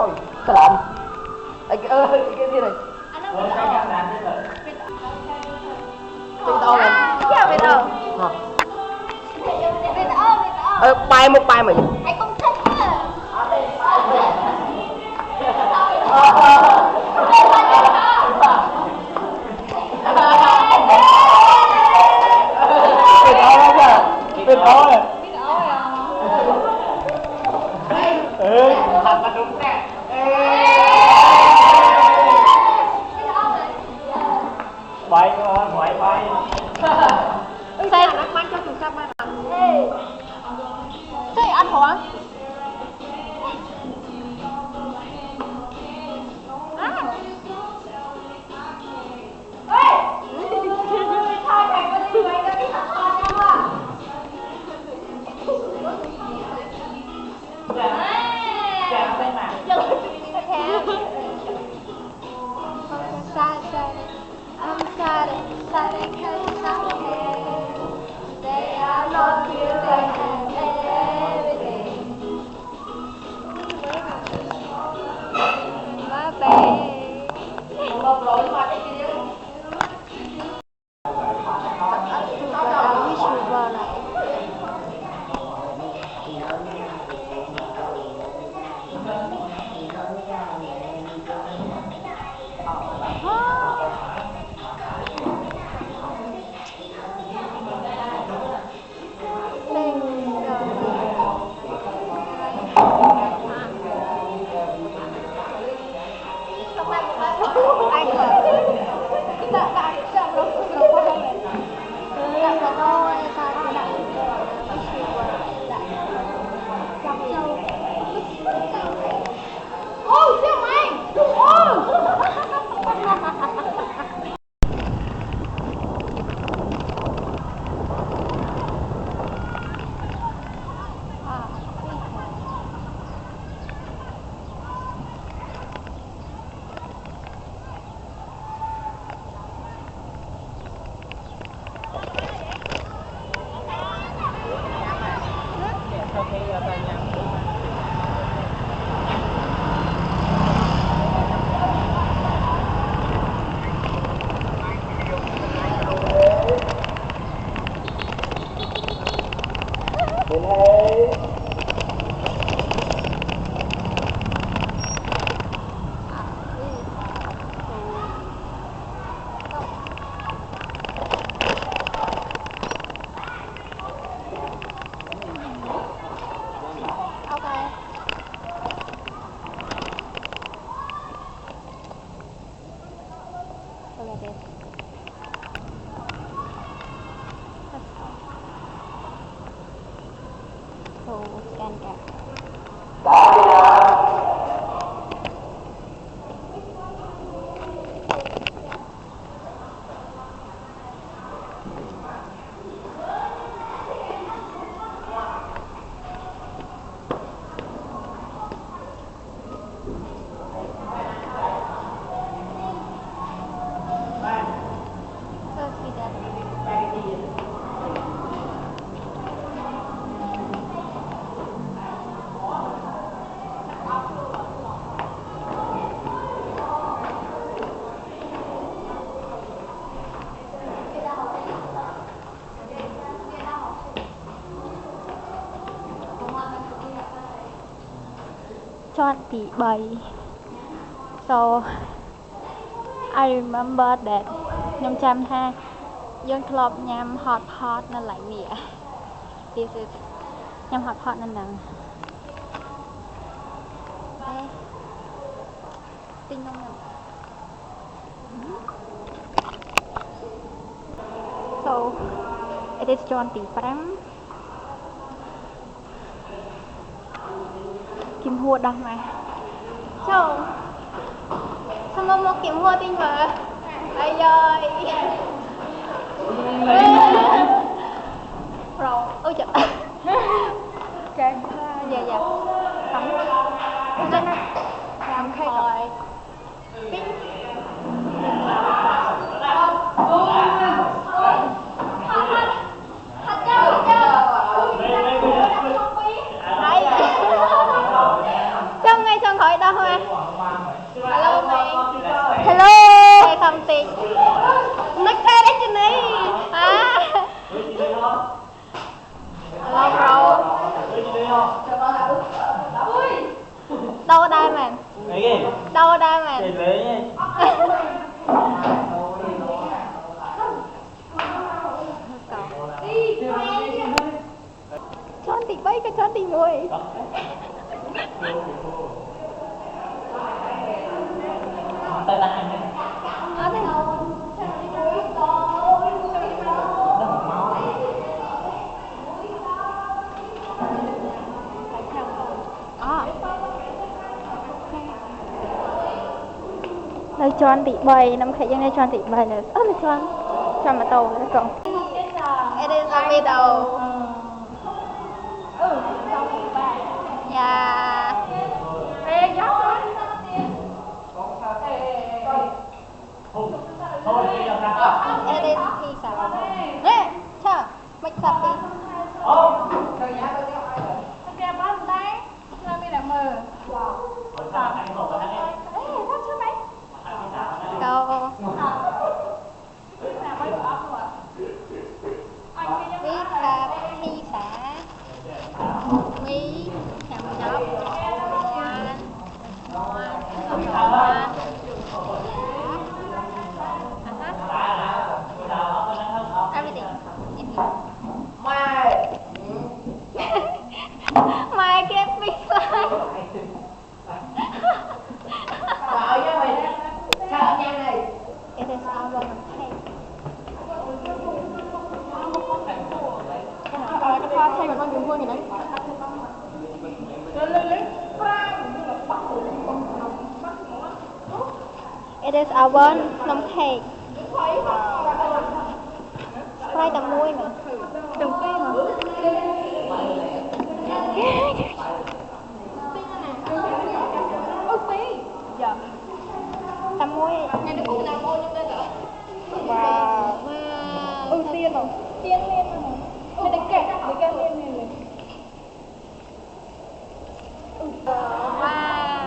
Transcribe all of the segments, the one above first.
rồi cái lộn cái kia này Vịt ôm này. Dạ vịt ôm. Vịt ôm. bay một bay mày Anh không thích à. Vịt ôm đó kìa vịt ôm này thật là đúng nè bay mà bay bay Say ăn cho chúng ta mà. Say ăn hả? I'm sad because I'm okay. They are not here, they have everything. My babe. I wish you were like. Scan cả. Chọn tỷ 7. So I remember that ខ្ញុំចាំថាយើងធ្លាប់ញ៉ាំ hot pot នៅឡៃនេះ This is ញ៉ាំ hot pot នៅហ្នឹងទិញនំញ៉ាំ So it is ជាន់ទី 5 គីមហួរដោះមកចូលxong rồi một kiểm hoa tinh mà ai ơi rồi ôi trời trời dạ dạ tắm lên á làm khay rồi trong ngay trong khỏi đâu ha đâu đây mà đâu đây mà chọn tỷ bay cái chọn tỷ người đây chọn tỷ bay năm khởi dân đây chọn tỷ bay là là chọn mà tàu đấy cậu it is a middle yeah it is pizza nè chờ make up Go. We have pizza. We have chop. Everything in here. My get pizza. It is our Roman cake. It is our nấm cake. Quay tầm môi mà. Đừng phi mà. Dạ. Tầm môi. Wow. Tiên rồi. Tiên lên rồi. Thế để kẹt lên này. Wow.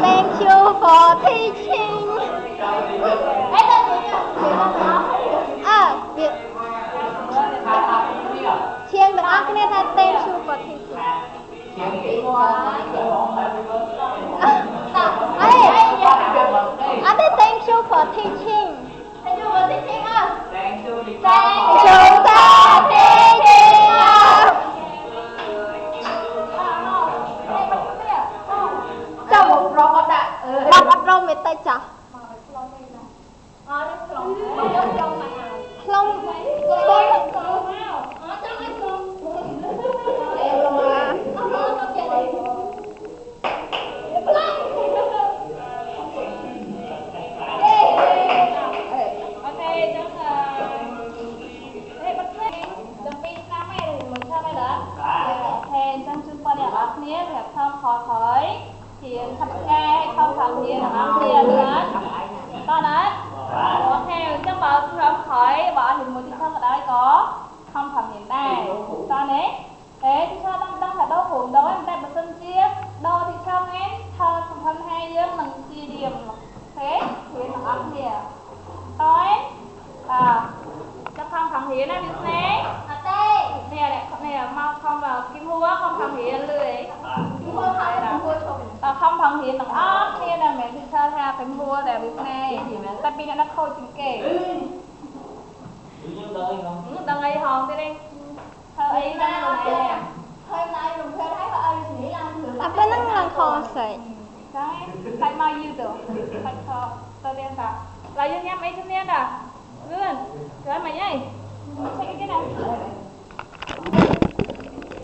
Thank you for teaching. Chiên được ăn cái này là thank you for teaching. Thank you for teaching. Thank you for teaching us. Thank you for teaching us. Cho một rong đã. Rong rong mệt tay chả. Long. Hiền thập ca không phạm hiền hết con đấy theo chắc bảo không khỏi bỏ hình một tí thân ở đây có không phạm hiền này con đấy thế thì sao đang phải đâu cùng đâu em đang bật sân chia đâu thì sao em thơ thân hai dương mình chia điểm thế hiền là ăn hiền tối chắc không phạm hiền em biết nè nè mau không vào kim hua không phạm hiền lười không phần hiện được ốc nên là mẹ thì sao ra phải mua để việc này thì mẹ ta pin nó khôi chừng kề đằng ấy hòn thế đây ấy ra rồi nè hôm nay dùng thuê thấy bà ơi nghĩ là cái nó là kho sậy đấy tại mai dư được tại kho tao đen ta là dân nhắm ấy chứ nè à luôn rồi mày nhảy xem cái này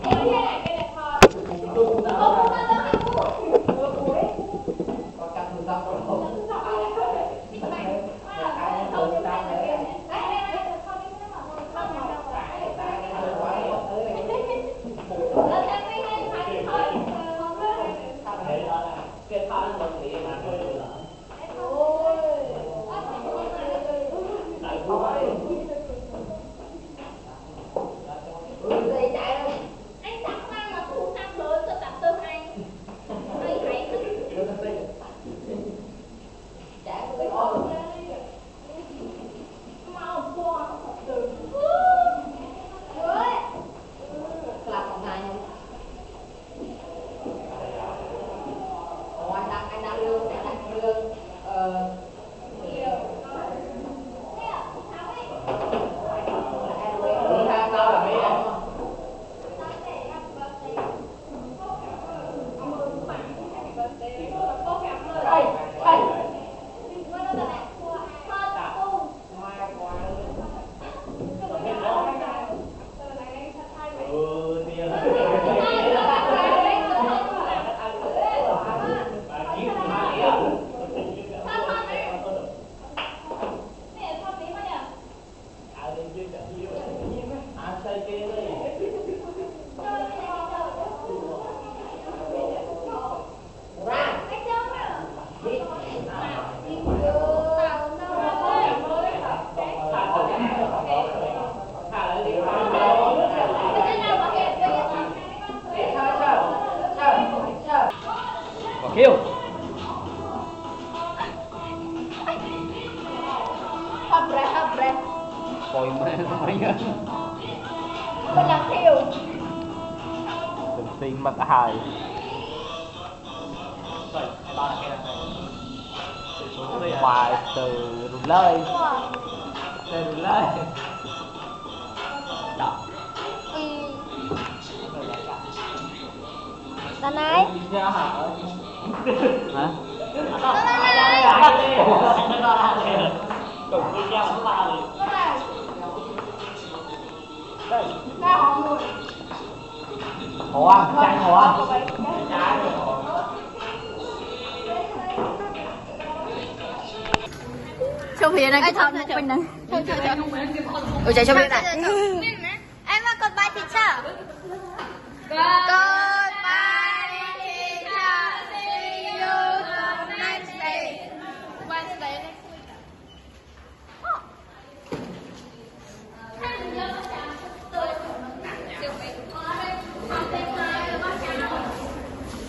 cái này kho bồi mê mấy nhớ Mình làm thiểu từng xin mặt hài ngoài từ lời từ lời đó Đàn ấy hả cùng với nhau các bạn hồ ăn chanh hồ ăn Chụp phía này cái thằng mình nè ôi trời cho biết này em là con bài teacher goodbye teacher see you next day Wednesday next week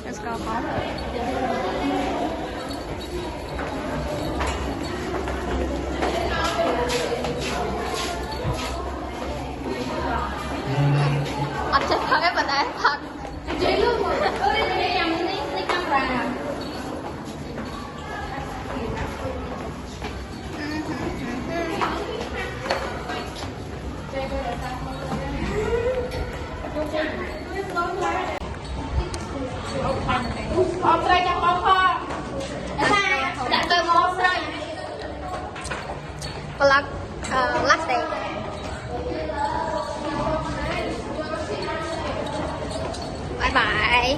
let's go home anh chắc thấy mình ăn thật chị luôn rồi đi nhầm đi camera Ông trai trong bóng kho đặt tôi món rồi Black latte bye bye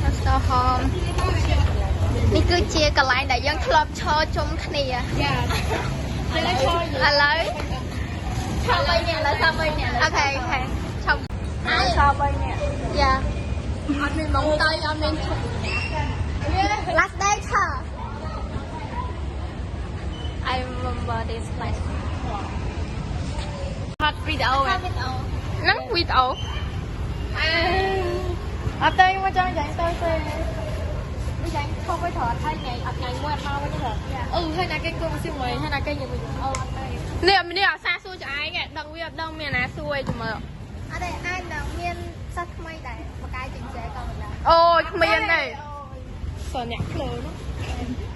Let's go home នេះគឺជាកន្លែងដែលយើងធ្លាប់ឈរជុំគ្នាឥឡូវឈរ3នាក់ឥឡូវ3នាក់អូខេឈប់ឈរ3នាក់យ៉ាអត់មានមកតៃអត់មានឈប់ last day ឈរ I remember this place hot video ហ្នឹង video អត់ទេមកចង់ចាញ់ទៅទេមិនចាញ់ខុសទៅថតហើយថ្ងៃអត់ថ្ងៃមួយអត់មកវិញទេហើយណាគេគួរមកស៊ីមួយហើយណាគេនិយាយវិញអូអត់ទេនេះអាសាសួរចឯងដឹងវាអត់ដឹងមានណាសួរឲ្យមើលអត់ទេអញដឹងមានសិស្សថ្មីដែរបកាយចិញ្ចែក៏មិនដឹងអូយគ្មានទេសោះអ្នកភ្លើនោះ